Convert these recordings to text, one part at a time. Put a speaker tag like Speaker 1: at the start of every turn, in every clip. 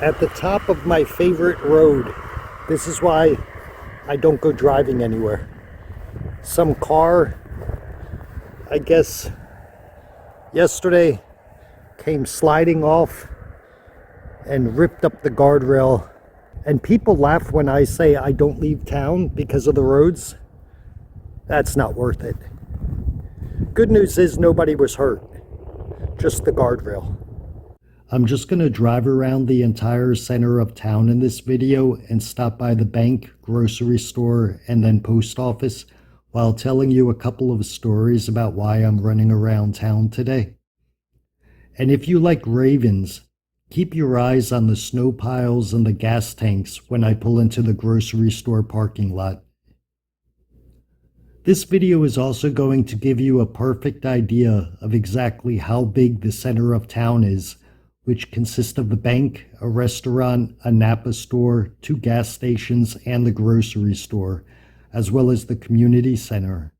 Speaker 1: at the top of my favorite road. This is why I don't go driving anywhere. Some car, I guess, yesterday came sliding off and ripped up the guardrail. And people laugh when I say I don't leave town because of the roads. That's not worth it. Good news is nobody was hurt, just the guardrail. I'm just going to drive around the entire center of town in this video and stop by the bank, grocery store, and then post office while telling you a couple of stories about why I'm running around town today. And if you like ravens, keep your eyes on the snow piles and the gas tanks when I pull into the grocery store parking lot. This video is also going to give you a perfect idea of exactly how big the center of town is, which consists of the bank, a restaurant, a Napa store, 2 gas stations, and the grocery store, as well as the community center.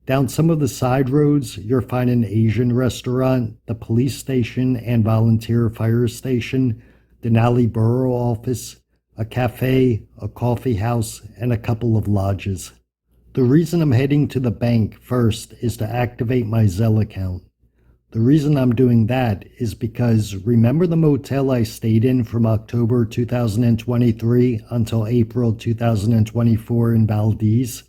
Speaker 1: Down some of the side roads, you'll find an Asian restaurant, the police station and volunteer fire station, Denali Borough office, a cafe, a coffee house, and a couple of lodges. The reason I'm heading to the bank first is to activate my Zelle account. The reason I'm doing that is because remember the motel I stayed in from October 2023 until April 2024 in Valdez?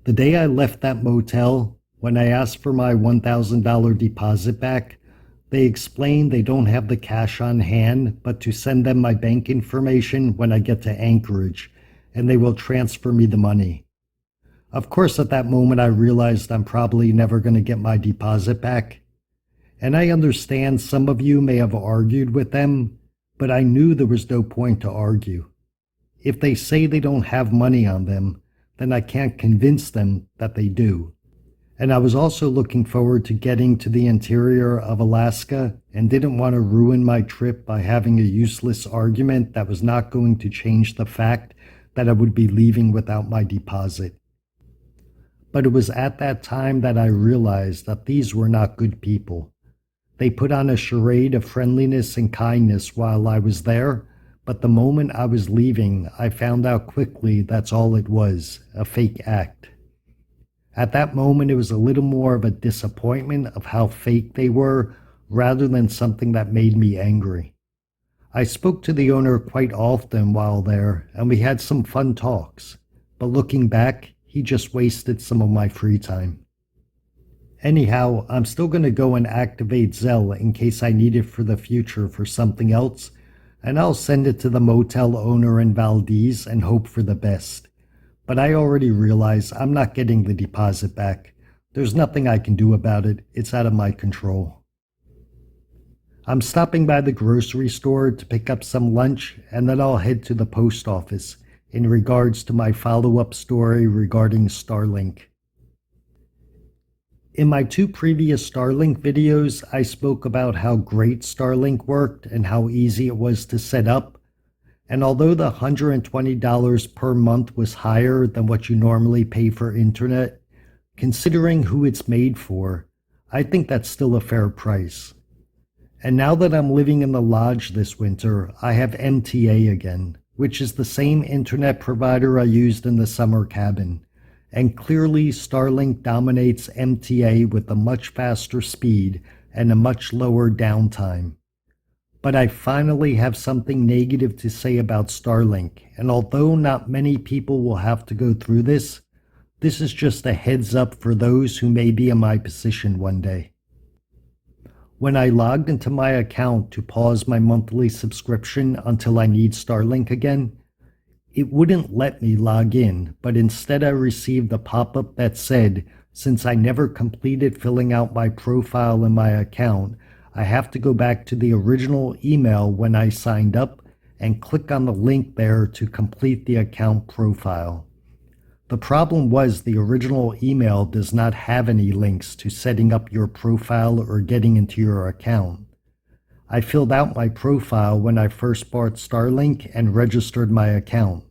Speaker 1: The day I left that motel, when I asked for my $1,000 deposit back, they explained they don't have the cash on hand, but to send them my bank information when I get to Anchorage, and they will transfer me the money. Of course, at that moment, I realized I'm probably never going to get my deposit back. And I understand some of you may have argued with them, but I knew there was no point to argue. If they say they don't have money on them, then I can't convince them that they do. And I was also looking forward to getting to the interior of Alaska and didn't want to ruin my trip by having a useless argument that was not going to change the fact that I would be leaving without my deposit. But it was at that time that I realized that these were not good people. They put on a charade of friendliness and kindness while I was there, but the moment I was leaving, I found out quickly that's all it was, a fake act. At that moment, it was a little more of a disappointment of how fake they were, rather than something that made me angry. I spoke to the owner quite often while there, and we had some fun talks, but looking back, he just wasted some of my free time. Anyhow, I'm still going to go and activate Zelle in case I need it for the future for something else, and I'll send it to the motel owner in Valdez and hope for the best. But I already realize I'm not getting the deposit back. There's nothing I can do about it. It's out of my control. I'm stopping by the grocery store to pick up some lunch, and then I'll head to the post office in regards to my follow-up story regarding Starlink. In my 2 previous Starlink videos, I spoke about how great Starlink worked and how easy it was to set up. And although the $120 per month was higher than what you normally pay for internet, considering who it's made for, I think that's still a fair price. And now that I'm living in the lodge this winter, I have MTA again, which is the same internet provider I used in the summer cabin. And clearly Starlink dominates MTA with a much faster speed and a much lower downtime. But I finally have something negative to say about Starlink, and although not many people will have to go through this, this is just a heads up for those who may be in my position one day. When I logged into my account to pause my monthly subscription until I need Starlink again, it wouldn't let me log in, but instead I received a pop-up that said, since I never completed filling out my profile in my account, I have to go back to the original email when I signed up and click on the link there to complete the account profile. The problem was the original email does not have any links to setting up your profile or getting into your account. I filled out my profile when I first bought Starlink and registered my account.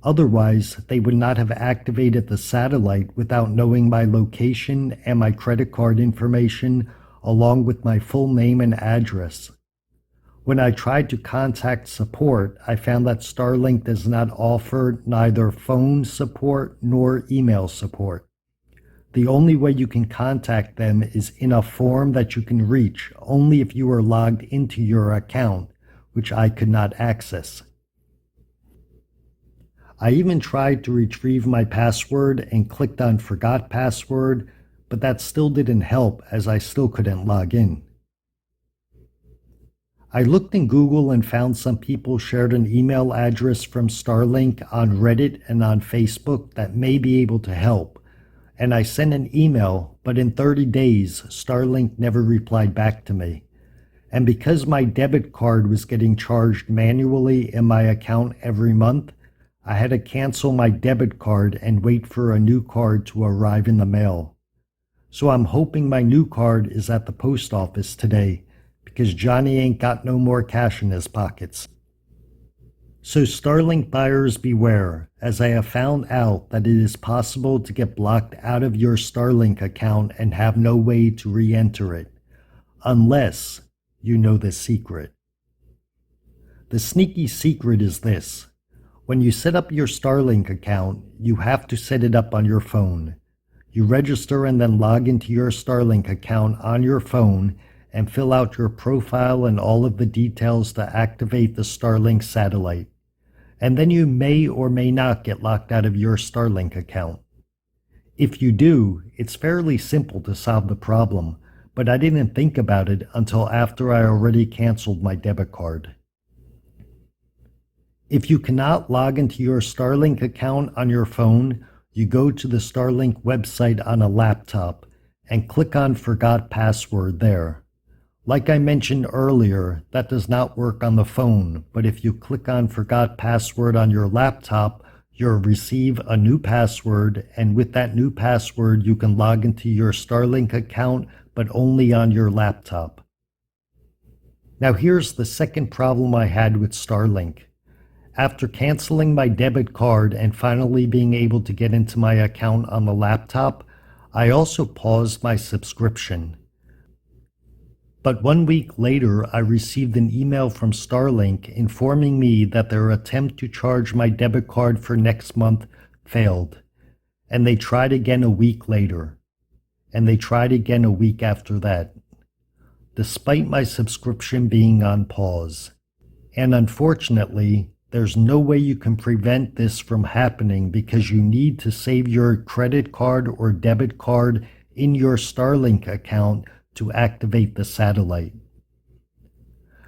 Speaker 1: Otherwise, they would not have activated the satellite without knowing my location and my credit card information, along with my full name and address. When I tried to contact support, I found that Starlink does not offer neither phone support nor email support. The only way you can contact them is in a form that you can reach only if you are logged into your account, which I could not access. I even tried to retrieve my password and clicked on Forgot Password, but that still didn't help as I still couldn't log in. I looked in Google and found some people shared an email address from Starlink on Reddit and on Facebook that may be able to help, and I sent an email, but in 30 days, Starlink never replied back to me. And because my debit card was getting charged manually in my account every month, I had to cancel my debit card and wait for a new card to arrive in the mail. So I'm hoping my new card is at the post office today, because Johnny ain't got no more cash in his pockets. So Starlink buyers beware, as I have found out that it is possible to get blocked out of your Starlink account and have no way to re-enter it, unless you know the secret. The sneaky secret is this. When you set up your Starlink account, you have to set it up on your phone. You register and then log into your Starlink account on your phone and fill out your profile and all of the details to activate the Starlink satellite. And then you may or may not get locked out of your Starlink account. If you do, it's fairly simple to solve the problem, but I didn't think about it until after I already canceled my debit card. If you cannot log into your Starlink account on your phone, you go to the Starlink website on a laptop and click on Forgot Password there. Like I mentioned earlier, that does not work on the phone, but if you click on Forgot Password on your laptop, you'll receive a new password, and with that new password, you can log into your Starlink account, but only on your laptop. Now here's the second problem I had with Starlink. After canceling my debit card and finally being able to get into my account on the laptop, I also paused my subscription. But 1 week later, I received an email from Starlink informing me that their attempt to charge my debit card for next month failed. And they tried again a week later. And they tried again a week after that, despite my subscription being on pause. And unfortunately, there's no way you can prevent this from happening because you need to save your credit card or debit card in your Starlink account to activate the satellite.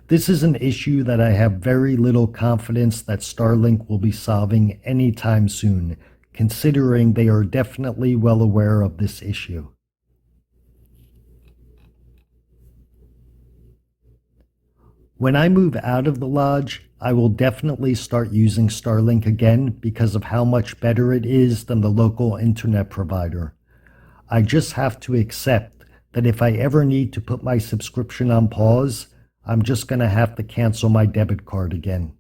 Speaker 1: This is an issue that I have very little confidence that Starlink will be solving anytime soon, considering they are definitely well aware of this issue. When I move out of the lodge, I will definitely start using Starlink again because of how much better it is than the local internet provider. I just have to accept that if I ever need to put my subscription on pause, I'm just going to have to cancel my debit card again.